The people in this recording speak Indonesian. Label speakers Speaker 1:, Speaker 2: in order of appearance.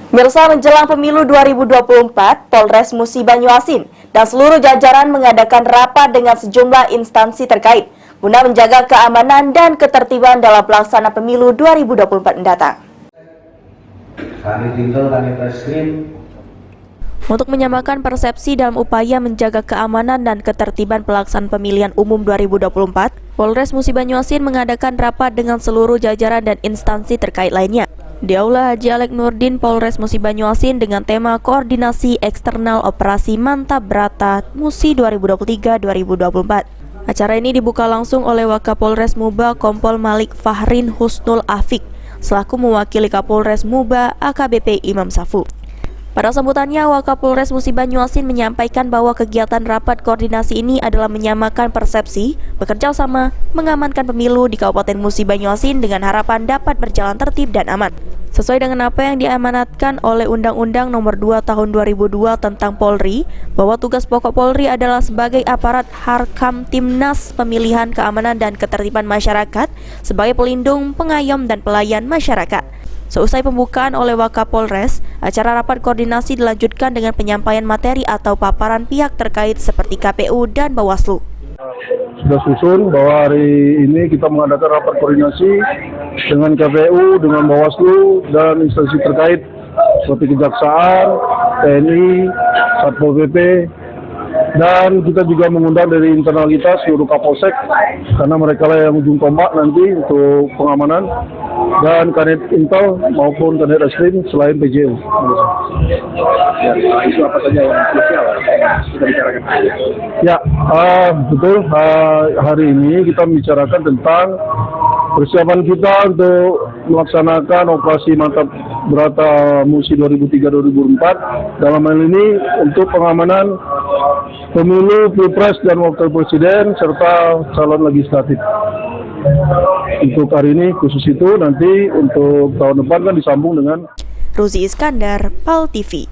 Speaker 1: Mirsa, menjelang pemilu 2024, Polres Musi Banyuasin dan seluruh jajaran mengadakan rapat dengan sejumlah instansi terkait guna menjaga keamanan dan ketertiban dalam pelaksanaan pemilu 2024 mendatang. Untuk menyamakan persepsi dalam upaya menjaga keamanan dan ketertiban pelaksanaan pemilihan umum 2024, Polres Musi Banyuasin mengadakan rapat dengan seluruh jajaran dan instansi terkait lainnya di Aula Haji Alek Nurdin Polres Musi Banyuasin dengan tema Koordinasi Eksternal Operasi Mantap Brata Musi 2023-2024. Acara ini dibuka langsung oleh Wakapolres Muba Kompol Malik Fahrin Husnul Afik selaku mewakili Kapolres Muba AKBP Imam Safu. Pada sambutannya, Wakapolres Musi Banyuasin menyampaikan bahwa kegiatan rapat koordinasi ini adalah menyamakan persepsi, bekerja sama, mengamankan pemilu di Kabupaten Musi Banyuasin dengan harapan dapat berjalan tertib dan aman. Sesuai dengan apa yang diamanatkan oleh Undang-Undang Nomor 2 Tahun 2002 tentang Polri, bahwa tugas pokok Polri adalah sebagai aparat Harkam Timnas Pemilihan Keamanan dan Ketertiban Masyarakat sebagai pelindung, pengayom, dan pelayan masyarakat. Seusai pembukaan oleh Wakapolres, acara rapat koordinasi dilanjutkan dengan penyampaian materi atau paparan pihak terkait seperti KPU dan Bawaslu.
Speaker 2: Sudah susun bahwa hari ini kita mengadakan rapat koordinasi dengan KPU, dengan Bawaslu, dan instansi terkait seperti Kejaksaan, TNI, Satpol PP, dan kita juga mengundang dari internal kita seluruh Kapolsek karena mereka lah yang ujung tombak nanti untuk pengamanan, dan Kanit Intel maupun Kanit Reskrim selain PJU.
Speaker 3: Ya, isu apa saja yang krusial kita bicarakan?
Speaker 2: Ya, betul. Hari ini kita membicarakan tentang persiapan kita untuk melaksanakan operasi Mantap Brata Musi 2003-2024. Dalam hal ini untuk pengamanan pemilu, pilpres, dan wakil presiden serta calon legislatif. Untuk hari ini khusus itu, nanti untuk tahun depan kan disambung dengan
Speaker 1: Ruzi Iskandar, PAL TV.